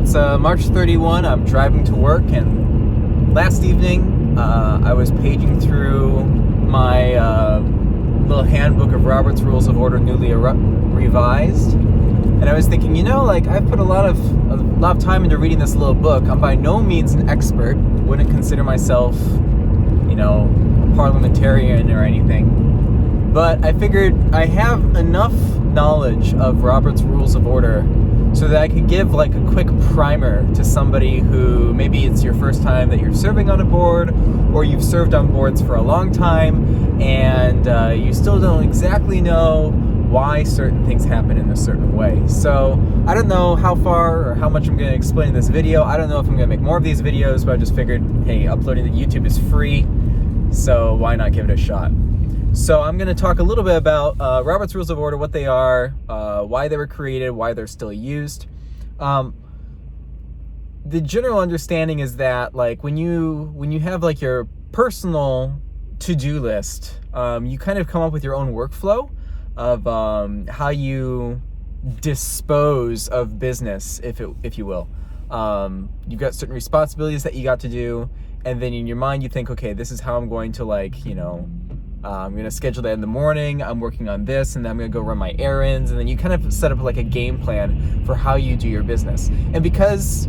It's March 31. I'm driving to work, and last evening I was paging through my little handbook of Robert's Rules of Order newly revised, and I was thinking, I've put a lot of time into reading this little book. I'm by no means an expert, wouldn't consider myself, a parliamentarian or anything, but I figured I have enough knowledge of Robert's Rules of Order so that I could give like a quick primer to somebody who maybe it's your first time that you're serving on a board, or you've served on boards for a long time and you still don't exactly know why certain things happen in a certain way. So I don't know how far or how much I'm going to explain in this video. I don't know if I'm going to make more of these videos, but I just figured, hey, uploading to YouTube is free, so why not give it a shot? So I'm going to talk a little bit about Robert's Rules of Order, what they are, why they were created, why they're still used. The general understanding is that, like, when you have like your personal to-do list, you kind of come up with your own workflow of how you dispose of business, if you will. You've got certain responsibilities that you got to do, and then in your mind you think, okay, this is how I'm going to, I'm going to schedule that in the morning, I'm working on this, and then I'm going to go run my errands, and then you kind of set up like a game plan for how you do your business. And because,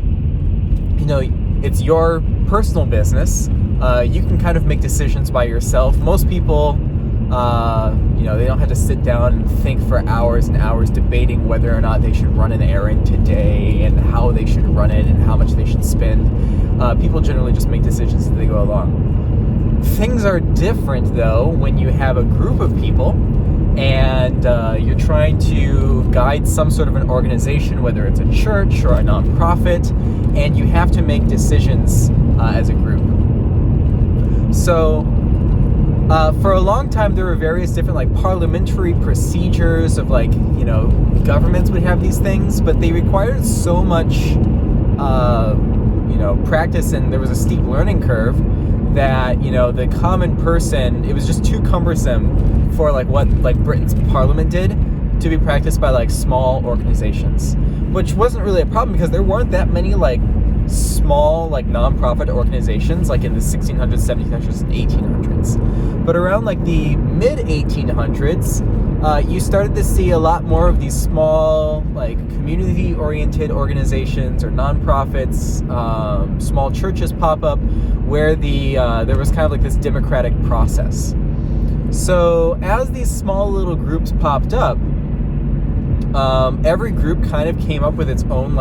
it's your personal business, you can kind of make decisions by yourself. Most people, they don't have to sit down and think for hours and hours debating whether or not they should run an errand today and how they should run it and how much they should spend. People generally just make decisions as they go along. Things are different, though, when you have a group of people and you're trying to guide some sort of an organization, whether it's a church or a nonprofit, and you have to make decisions as a group. So for a long time, there were various different parliamentary procedures of governments would have these things, but they required so much practice, and there was a steep learning curve that the common person, it was just too cumbersome for what Britain's parliament did to be practiced by small organizations, which wasn't really a problem because there weren't that many small non-profit organizations in the 1600s, 1700s, and 1800s. But around the mid 1800s, you started to see a lot more of these small community-oriented organizations or nonprofits, small churches pop up where there was kind of this democratic process. So as these small little groups popped up, every group kind of came up with its own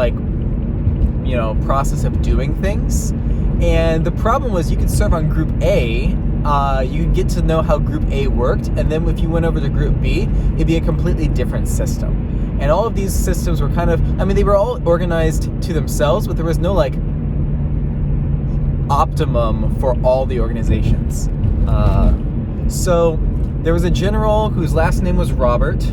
process of doing things. And the problem was you could serve on Group A, you get to know how Group A worked, and then if you went over to Group B, it'd be a completely different system. And all of these systems were they were all organized to themselves, but there was no optimum for all the organizations. So there was a general whose last name was Robert,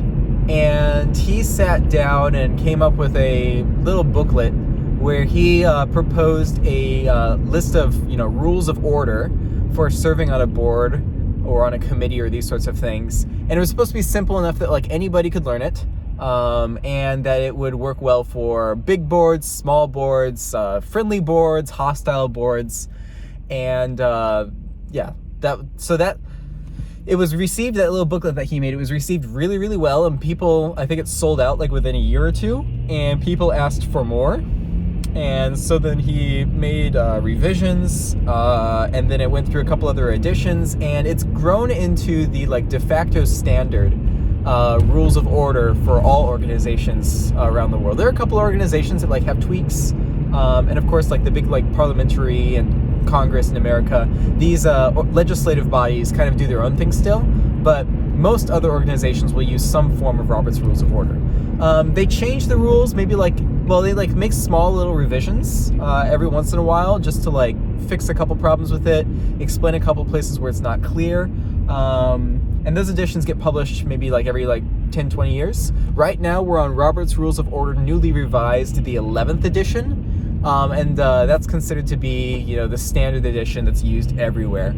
and he sat down and came up with a little booklet where he proposed a list of rules of order for serving on a board or on a committee or these sorts of things. And it was supposed to be simple enough that anybody could learn it, and that it would work well for big boards, small boards, friendly boards, hostile boards. And it was received, that little booklet that he made, it was received really, really well, and people, I think it sold out within a year or two, and people asked for more. And so then he made revisions, and then it went through a couple other editions, and it's grown into the de facto standard rules of order for all organizations around the world. There are a couple organizations that have tweaks, and of course the big parliamentary and Congress in America, these legislative bodies kind of do their own thing still, but most other organizations will use some form of Robert's Rules of Order. They change the rules, maybe they make small little revisions every once in a while just to fix a couple problems with it, explain a couple places where it's not clear. And those editions get published maybe every 10, 20 years. Right now we're on Robert's Rules of Order newly revised, the 11th edition. And that's considered to be, the standard edition that's used everywhere.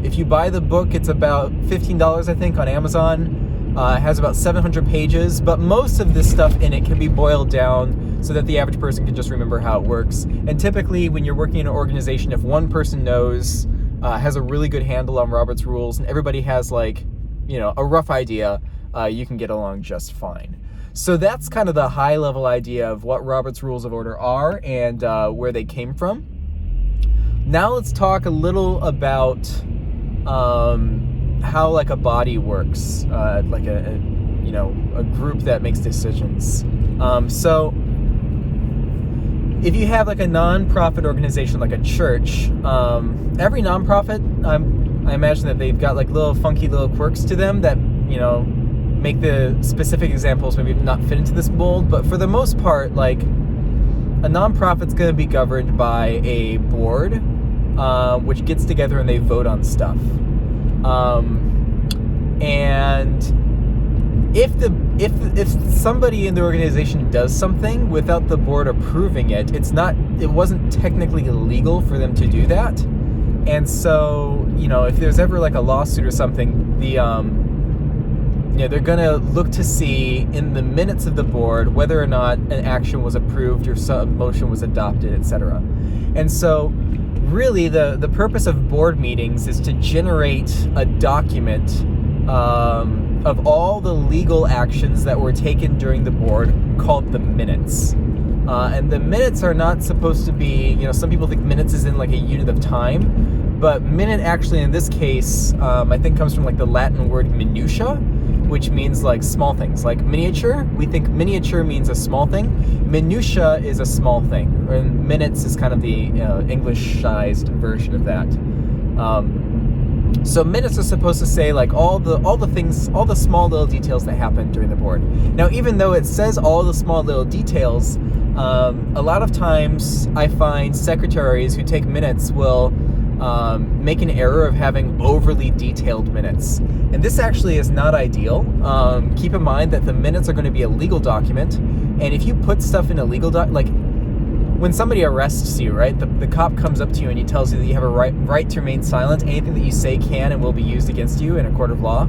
If you buy the book, it's about $15, I think, on Amazon. It has about 700 pages, but most of this stuff in it can be boiled down so that the average person can just remember how it works. And typically, when you're working in an organization, if one person has a really good handle on Robert's Rules, and everybody has a rough idea, you can get along just fine. So that's kind of the high-level idea of what Robert's Rules of Order are and where they came from. Now let's talk a little about how a body works, a group that makes decisions. So if you have a non-profit organization like a church, every non-profit, I imagine that they've got little funky little quirks to them that make the specific examples maybe not fit into this mold, but for the most part, a non-profit's going to be governed by a board, which gets together and they vote on stuff. And if somebody in the organization does something without the board approving it, it wasn't technically illegal for them to do that. And so, if there's ever a lawsuit or something, they're gonna look to see in the minutes of the board whether or not an action was approved or some motion was adopted, etc. And so really the purpose of board meetings is to generate a document of all the legal actions that were taken during the board called the minutes. And the minutes are not supposed to be, some people think minutes is in a unit of time, but minute actually in this case, I think comes from the Latin word minutia, which means small things. Miniature, we think miniature means a small thing. Minutia is a small thing, and minutes is kind of the English-sized version of that. So minutes are supposed to say all the things, all the small little details that happen during the board. Now, even though it says all the small little details, a lot of times I find secretaries who take minutes will make an error of having overly detailed minutes. And this actually is not ideal. Keep in mind that the minutes are going to be a legal document, and if you put stuff in a legal when somebody arrests you, right, the cop comes up to you and he tells you that you have a right to remain silent. Anything that you say can and will be used against you in a court of law.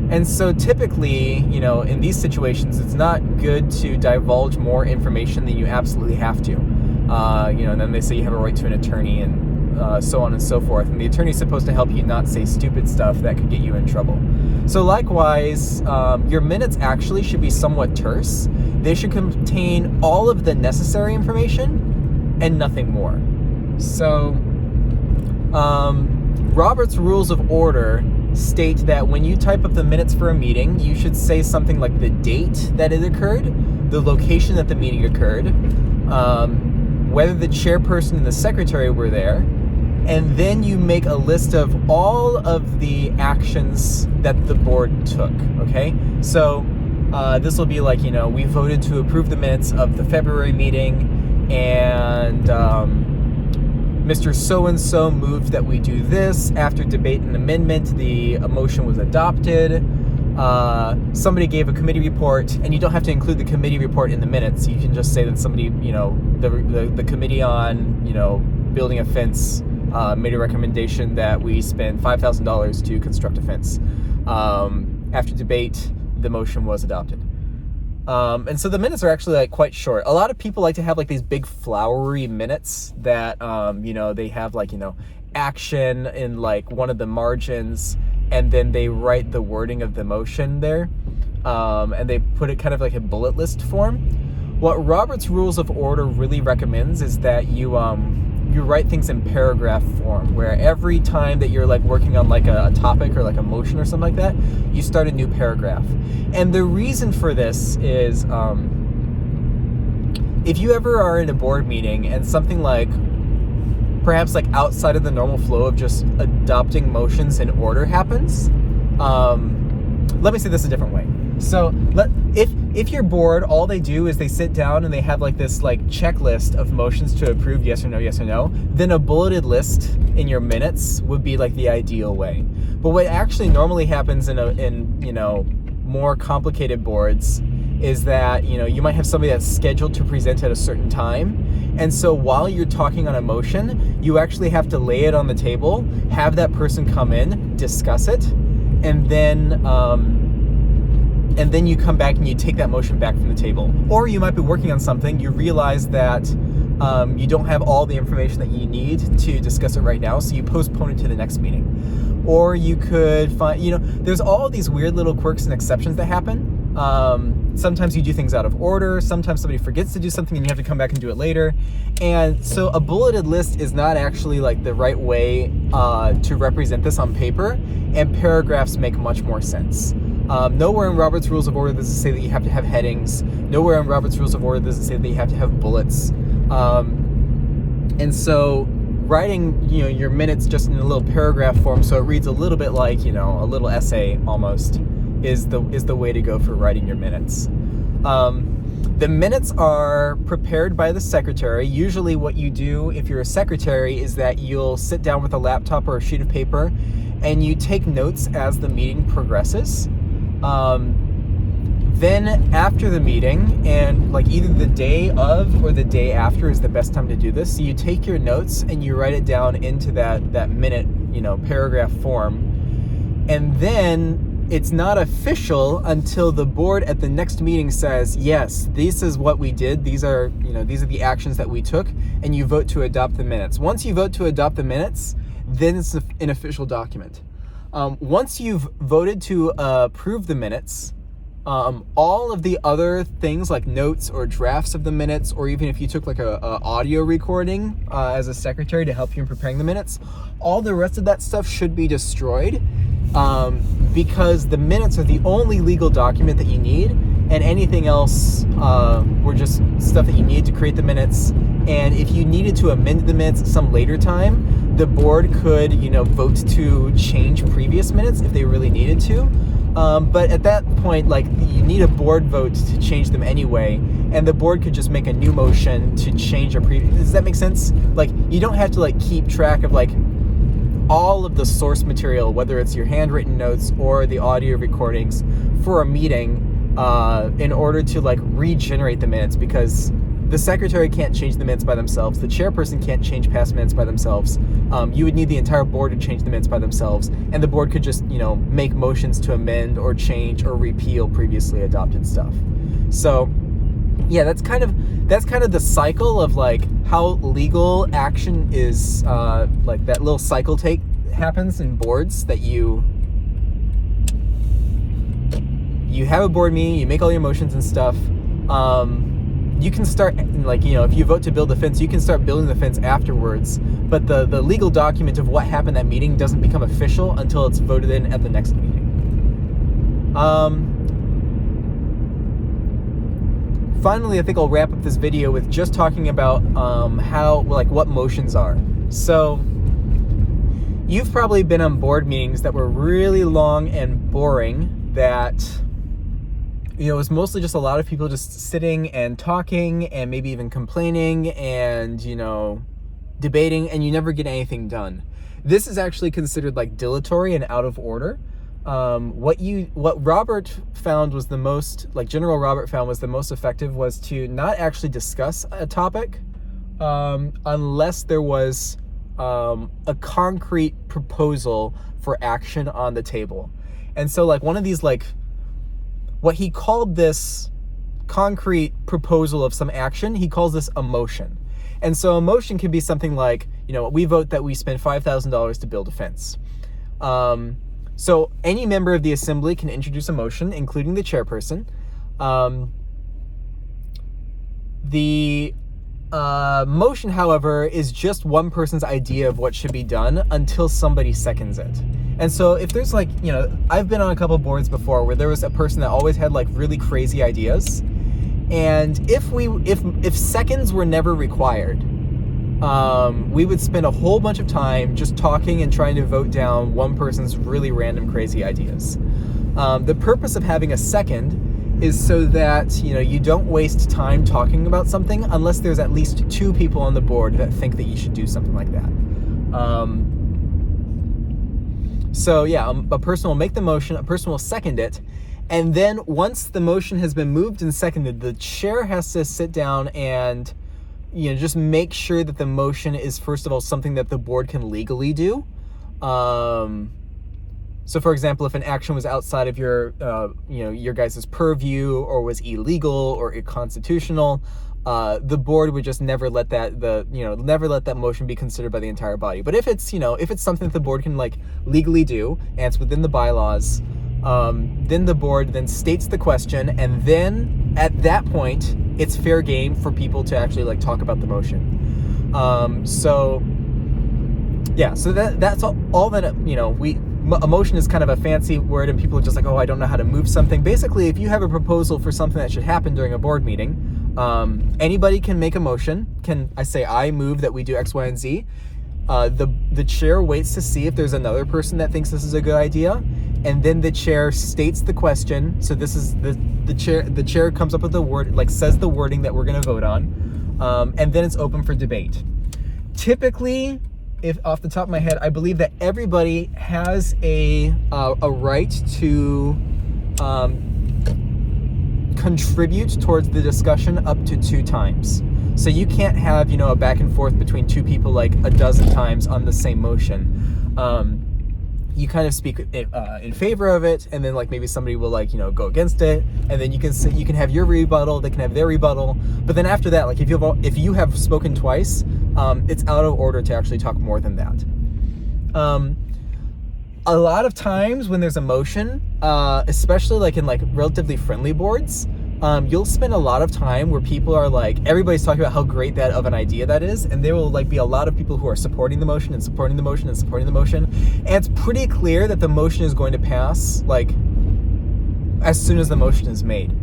And so typically, in these situations, it's not good to divulge more information than you absolutely have to. And then they say you have a right to an attorney and so on and so forth. And the attorney's supposed to help you not say stupid stuff that could get you in trouble. So likewise, your minutes actually should be somewhat terse. They should contain all of the necessary information and nothing more. So, Robert's Rules of Order state that when you type up the minutes for a meeting, you should say something like the date that it occurred, the location that the meeting occurred, whether the chairperson and the secretary were there, and then you make a list of all of the actions that the board took, okay? So this will be we voted to approve the minutes of the February meeting, and Mr. So-and-so moved that we do this. After debate and amendment, the motion was adopted. Somebody gave a committee report, and you don't have to include the committee report in the minutes. You can just say that somebody, the committee on, building a fence made a recommendation that we spend $5,000 to construct a fence. After debate, the motion was adopted. And so the minutes are actually quite short. A lot of people like to have these big flowery minutes that, they have action in one of the margins, and then they write the wording of the motion there, and they put it kind of a bullet list form. What Robert's Rules of Order really recommends is that you write things in paragraph form, where every time that you're working on a topic or a motion or something like that, you start a new paragraph. And the reason for this is if you ever are in a board meeting and something perhaps outside of the normal flow of just adopting motions in order happens, let me say this a different way. So if you're bored, all they do is they sit down and they have this checklist of motions to approve, yes or no, then a bulleted list in your minutes would be the ideal way. But what actually normally happens in more complicated boards is that you might have somebody that's scheduled to present at a certain time, and so while you're talking on a motion, you actually have to lay it on the table, have that person come in, discuss it, and then you come back and you take that motion back from the table. Or you might be working on something, you realize that you don't have all the information that you need to discuss it right now, so you postpone it to the next meeting. Or you could find, there's all these weird little quirks and exceptions that happen. Sometimes you do things out of order, sometimes somebody forgets to do something and you have to come back and do it later. And so a bulleted list is not actually like the right way to represent this on paper, and paragraphs make much more sense. Nowhere in Robert's Rules of Order does it say that you have to have headings. Nowhere in Robert's Rules of Order does it say that you have to have bullets. And so writing, your minutes just in a little paragraph form, so it reads a little bit like, a little essay almost, is the way to go for writing your minutes. The minutes are prepared by the secretary. Usually what you do if you're a secretary is that you'll sit down with a laptop or a sheet of paper and you take notes as the meeting progresses. Then after the meeting, and like either the day of or the day after is the best time to do this. So you take your notes and you write it down into that minute, paragraph form. And then it's not official until the board at the next meeting says, yes, this is what we did. These are the actions that we took, and you vote to adopt the minutes. Once you vote to adopt the minutes, then it's an official document. Once you've voted to approve the minutes, all of the other things like notes or drafts of the minutes, or even if you took like a audio recording as a secretary to help you in preparing the minutes, all the rest of that stuff should be destroyed, because the minutes are the only legal document that you need, and anything else were just stuff that you need to create the minutes. And if you needed to amend the minutes at some later time, the board could, vote to change previous minutes if they really needed to. But at that point, you need a board vote to change them anyway, and the board could just make a new motion to change a previous. Does that make sense? You don't have to keep track of all of the source material, whether it's your handwritten notes or the audio recordings for a meeting, in order to regenerate the minutes, because the secretary can't change the minutes by themselves. The chairperson can't change past minutes by themselves. You would need the entire board to change the minutes by themselves, and the board could just, make motions to amend or change or repeal previously adopted stuff. So, yeah, that's kind of the cycle of how legal action is, that little cycle happens in boards, that you have a board meeting, you make all your motions and stuff. You can start, if you vote to build the fence, you can start building the fence afterwards, but the legal document of what happened at that meeting doesn't become official until it's voted in at the next meeting. Finally, I think I'll wrap up this video with just talking about what motions are. So, you've probably been on board meetings that were really long and boring, that it was mostly just a lot of people just sitting and talking and maybe even complaining and, debating, and you never get anything done. This is actually considered dilatory and out of order. What Robert found was the most, General Robert found was the most effective, was to not actually discuss a topic unless there was a concrete proposal for action on the table. And so one of these what he called this concrete proposal of some action, he calls this a motion. And so a motion can be something like, we vote that we spend $5,000 to build a fence. So any member of the assembly can introduce a motion, including the chairperson. The motion, however, is just one person's idea of what should be done until somebody seconds it. And so if there's I've been on a couple boards before where there was a person that always had really crazy ideas, and if seconds were never required, we would spend a whole bunch of time just talking and trying to vote down one person's really random crazy ideas. The purpose of having a second is so that you don't waste time talking about something unless there's at least two people on the board that think that you should do something like that. So yeah, a person will make the motion, a person will second it, and then once the motion has been moved and seconded, the chair has to sit down and just make sure that the motion is, first of all, something that the board can legally do. So for example, if an action was outside of your, your guys' purview, or was illegal or unconstitutional, the board would just never let that motion be considered by the entire body. But if it's something that the board can like legally do and it's within the bylaws, then the board then states the question, and then at that point it's fair game for people to actually like talk about the motion. So that's all that, a motion is kind of a fancy word, and people are just like, oh, I don't know how to move something. Basically, if you have a proposal for something that should happen during a board meeting, anybody can make a motion. I move that we do X, Y, and Z. The chair waits to see if there's another person that thinks this is a good idea, and then the chair states the question. So this is the chair comes up with the word, like says the wording that we're going to vote on, and then it's open for debate. Typically, if off the top of my head, I believe that everybody has a right to contribute towards the discussion up to 2 times. So you can't have, a back and forth between 2 people like a dozen times on the same motion. You kind of speak in favor of it, and then like maybe somebody will like, go against it, and then you can have your rebuttal, they can have their rebuttal. But then after that, like if you have spoken twice, it's out of order to actually talk more than that. A lot of times when there's a motion, especially like in like relatively friendly boards, you'll spend a lot of time where people are like, everybody's talking about how great that of an idea that is, and there will like be a lot of people who are supporting the motion and supporting the motion and supporting the motion, and it's pretty clear that the motion is going to pass like as soon as the motion is made.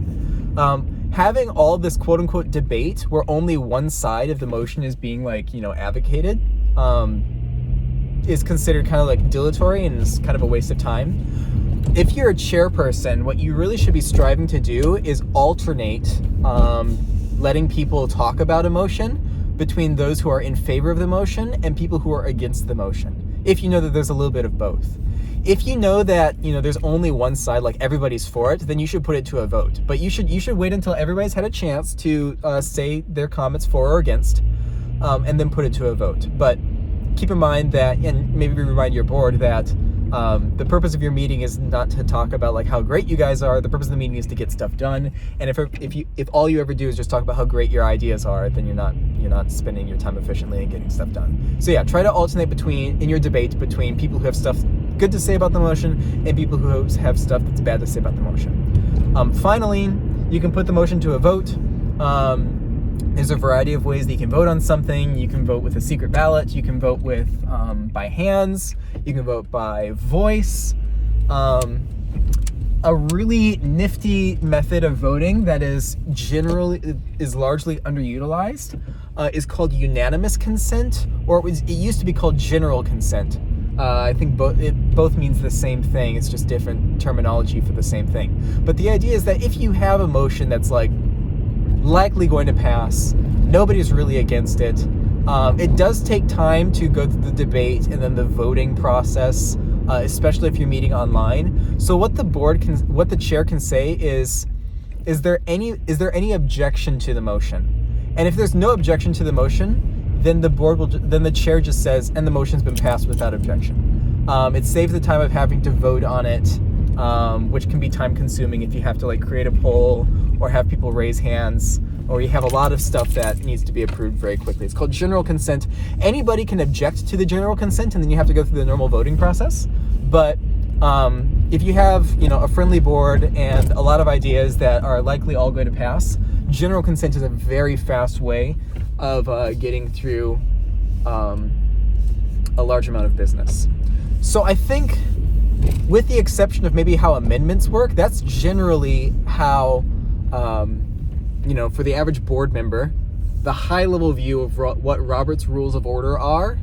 Having all this quote unquote debate where only one side of the motion is being like, advocated, is considered kind of like dilatory and is kind of a waste of time. If you're a chairperson, what you really should be striving to do is alternate letting people talk about a motion between those who are in favor of the motion and people who are against the motion, if you know that there's a little bit of both. If you know that, there's only one side, like everybody's for it, then you should put it to a vote. But you should wait until everybody's had a chance to say their comments for or against, and then put it to a vote. But keep in mind that, and maybe remind your board that the purpose of your meeting is not to talk about like how great you guys are. The purpose of the meeting is to get stuff done. And if all you ever do is just talk about how great your ideas are, then you're not spending your time efficiently and getting stuff done. So yeah, try to alternate in your debate between people who have stuff good to say about the motion and people who have stuff that's bad to say about the motion. Finally, you can put the motion to a vote. There's a variety of ways that you can vote on something. You can vote with a secret ballot. You can vote with by hands. You can vote by voice. A really nifty method of voting that is largely underutilized is called unanimous consent, or it used to be called general consent. I think both means the same thing. It's just different terminology for the same thing. But the idea is that if you have a motion that's like likely going to pass, nobody's really against it. It does take time to go through the debate and then the voting process, especially if you're meeting online. So what the chair can say is there any objection to the motion? And if there's no objection to the motion, then the chair just says, and the motion's been passed without objection. It saves the time of having to vote on it, which can be time consuming if you have to like create a poll or have people raise hands, or you have a lot of stuff that needs to be approved very quickly. It's called general consent. Anybody can object to the general consent, and then you have to go through the normal voting process. But if you have a friendly board and a lot of ideas that are likely all going to pass, general consent is a very fast way of getting through a large amount of business. So I think, with the exception of maybe how amendments work, that's generally how, for the average board member, the high-level view of what Robert's Rules of Order are,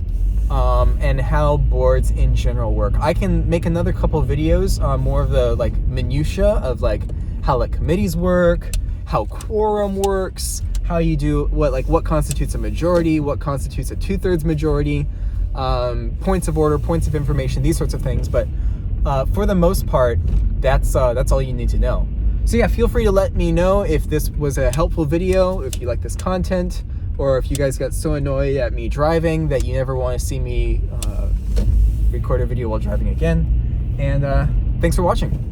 and how boards in general work. I can make another couple videos on more of the like minutia of like how like committees work, how quorum works, how you do what constitutes a majority, what constitutes a 2/3 majority, points of order, points of information, these sorts of things. But for the most part, that's all you need to know. So yeah, feel free to let me know if this was a helpful video, if you like this content, or if you guys got so annoyed at me driving that you never want to see me record a video while driving again. And thanks for watching.